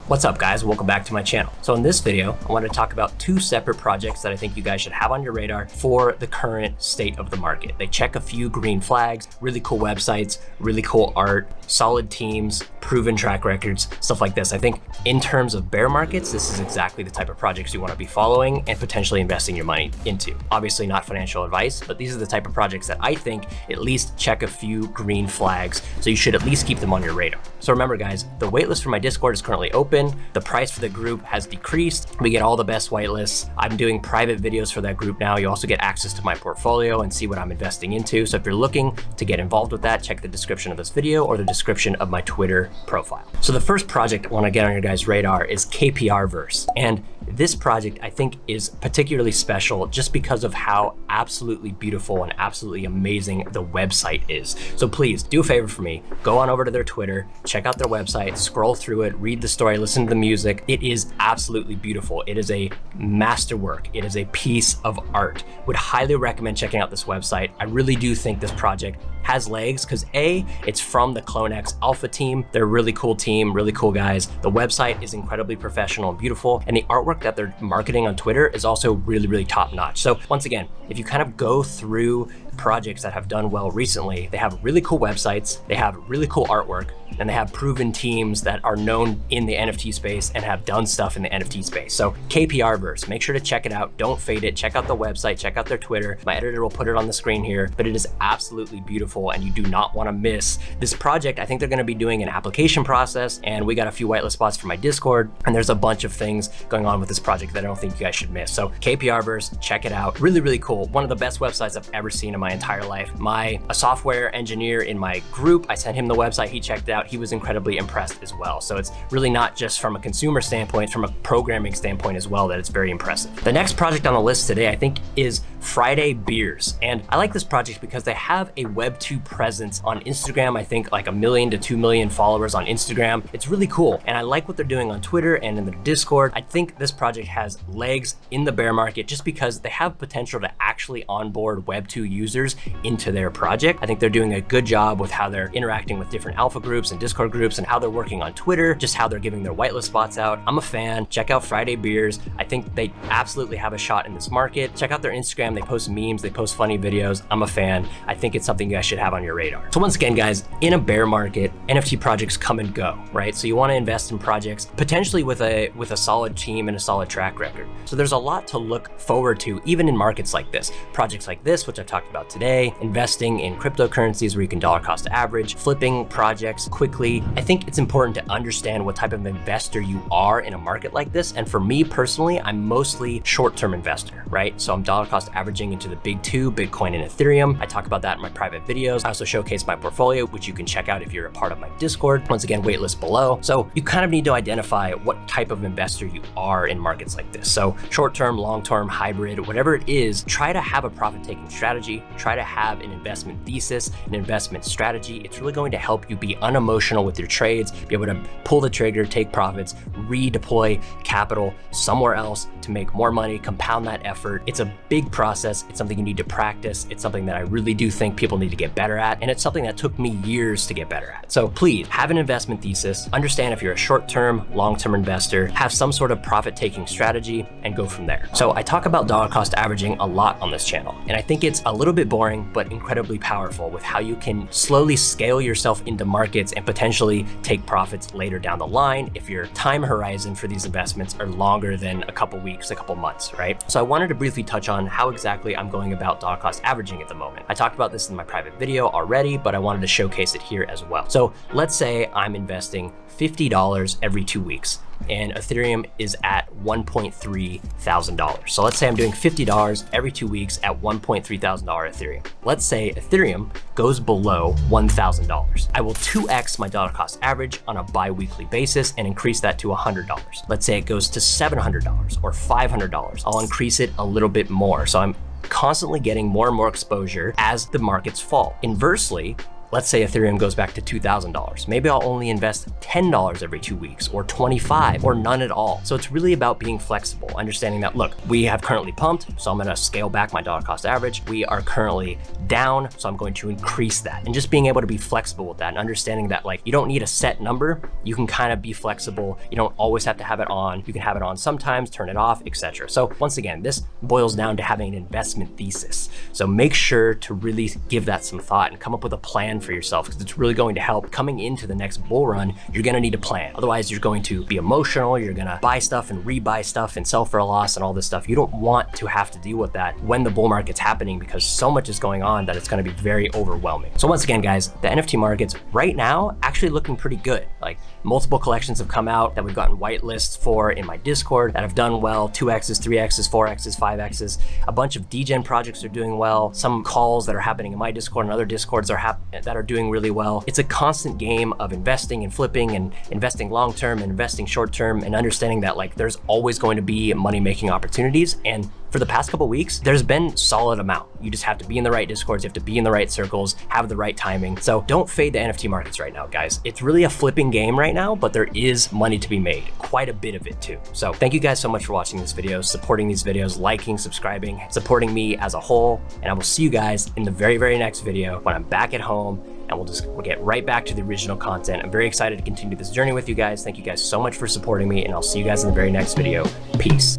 What's up guys, welcome back to my channel. So in this video, I want to talk about two separate projects that I think you guys should have on your radar for the current state of the market. They check a few green flags, really cool websites, really cool art, solid teams, proven track records, stuff like this. I think in terms of bear markets, this is exactly the type of projects you want to be following and potentially investing your money into. Obviously not financial advice, but these are the type of projects that I think at least check a few green flags, so you should at least keep them on your radar. So remember guys, the waitlist for my Discord is currently open. The price for the group has decreased. We get all the best whitelists. I'm doing private videos for that group now. You also get access to my portfolio and see what I'm investing into. So if you're looking to get involved with that, check the description of this video or the description of my Twitter profile. So the first project I want to get on your guys' radar is KPRverse. And this project I think is particularly special just because of how absolutely beautiful and absolutely amazing the website is. So please do a favor for me, go on over to their Twitter, check out their website, scroll through it, read the story, listen to the music. It is absolutely beautiful. It is a masterwork. It is a piece of art. Would highly recommend checking out this website. I really do think this project has legs because A, it's from the CloneX Alpha team. They're a really cool team, really cool guys. The website is incredibly professional and beautiful, and the artwork that they're marketing on Twitter is also really, really top notch. So once again, if you kind of go through projects that have done well recently, they have really cool websites, they have really cool artwork, and they have proven teams that are known in the NFT space and have done stuff in the NFT space. So KPRverse, make sure to check it out. Don't fade it. Check out the website, check out their Twitter. My editor will put it on the screen here, but it is absolutely beautiful and you do not want to miss this project. I think they're going to be doing an application process, and we got a few whitelist spots for my Discord, and there's a bunch of things going on with this project that I don't think you guys should miss. So KPRverse, check it out. Really, really cool. One of the best websites I've ever seen in my entire life. A software engineer in my group, I sent him the website, he checked it out. He was incredibly impressed as well. So it's really not just from a consumer standpoint, from a programming standpoint as well, that it's very impressive. The next project on the list today, I think, is Friday Beers. And I like this project because they have a Web2 presence on Instagram. I think like 1 million to 2 million followers on Instagram. It's really cool. And I like what they're doing on Twitter and in their Discord. I think this project has legs in the bear market just because they have potential to actually onboard Web2 users into their project. I think they're doing a good job with how they're interacting with different alpha groups and Discord groups and how they're working on Twitter, just how they're giving their whitelist spots out. I'm a fan. Check out Friday Beers. I think they absolutely have a shot in this market. Check out their Instagram. They post memes, they post funny videos. I'm a fan. I think it's something you guys should have on your radar. So once again, guys, in a bear market, NFT projects come and go, right? So you want to invest in projects potentially with a solid team and a solid track record. So there's a lot to look forward to, even in markets like this. Projects like this, which I've talked about today, investing in cryptocurrencies where you can dollar cost average, flipping projects quickly. I think it's important to understand what type of investor you are in a market like this. And for me personally, I'm mostly short-term investor, right? So I'm dollar cost averaging into the big two, Bitcoin and Ethereum. I talk about that in my private videos. I also showcase my portfolio, which you can check out if you're a part of my Discord. Once again, waitlist below. So you kind of need to identify what type of investor you are in markets like this. So short-term, long-term, hybrid, whatever it is, try to have a profit-taking strategy. Try to have an investment thesis, an investment strategy. It's really going to help you be unemotional with your trades, be able to pull the trigger, take profits, redeploy capital somewhere else to make more money, compound that effort. It's a big process. It's something you need to practice. It's something that I really do think people need to get better at. And it's something that took me years to get better at. So please have an investment thesis, understand if you're a short-term, long-term investor, have some sort of profit-taking strategy, and go from there. So I talk about dollar cost averaging a lot on this channel. And I think it's a little bit boring, but incredibly powerful with how you can slowly scale yourself into markets and potentially take profits later down the line if your time horizon for these investments are longer than a couple weeks, a couple months, right? So I wanted to briefly touch on how exactly I'm going about dollar cost averaging at the moment. I talked about this in my private video already, but I wanted to showcase it here as well. So let's say I'm investing $50 every 2 weeks. And Ethereum is at $1.3 thousand. So let's say I'm doing $50 every 2 weeks at $1.3 thousand Ethereum. Let's say Ethereum goes below $1,000. I will 2x my dollar cost average on a bi-weekly basis and increase that to $100. Let's say it goes to $700 or $500. I'll increase it a little bit more. So I'm constantly getting more and more exposure as the markets fall. Inversely, let's say Ethereum goes back to $2,000. Maybe I'll only invest $10 every 2 weeks or $25 or none at all. So it's really about being flexible, understanding that, look, we have currently pumped, so I'm gonna scale back my dollar cost average. We are currently down, so I'm going to increase that. And just being able to be flexible with that and understanding that like you don't need a set number, you can kind of be flexible. You don't always have to have it on. You can have it on sometimes, turn it off, etc. So once again, this boils down to having an investment thesis. So make sure to really give that some thought and come up with a plan for yourself, because it's really going to help coming into the next bull run. You're going to need a plan. Otherwise, you're going to be emotional. You're going to buy stuff and rebuy stuff and sell for a loss and all this stuff. You don't want to have to deal with that when the bull market's happening, because so much is going on that it's going to be very overwhelming. So once again, guys, the NFT markets right now actually looking pretty good. Like multiple collections have come out that we've gotten whitelists for in my Discord that have done well, 2x's, 3x's, 4x's, 5x's. A bunch of degen projects are doing well. Some calls that are happening in my Discord and other Discords that are doing really well. It's a constant game of investing and flipping and investing long-term and investing short-term, and understanding that like there's always going to be money-making opportunities. And for the past couple weeks, there's been solid amount. You just have to be in the right Discords, you have to be in the right circles, have the right timing. So don't fade the NFT markets right now, guys. It's really a flipping game right now, but there is money to be made, quite a bit of it too. So thank you guys so much for watching this video, supporting these videos, liking, subscribing, supporting me as a whole. And I will see you guys in the very, very next video when I'm back at home, and we'll get right back to the original content. I'm very excited to continue this journey with you guys. Thank you guys so much for supporting me, and I'll see you guys in the very next video. Peace.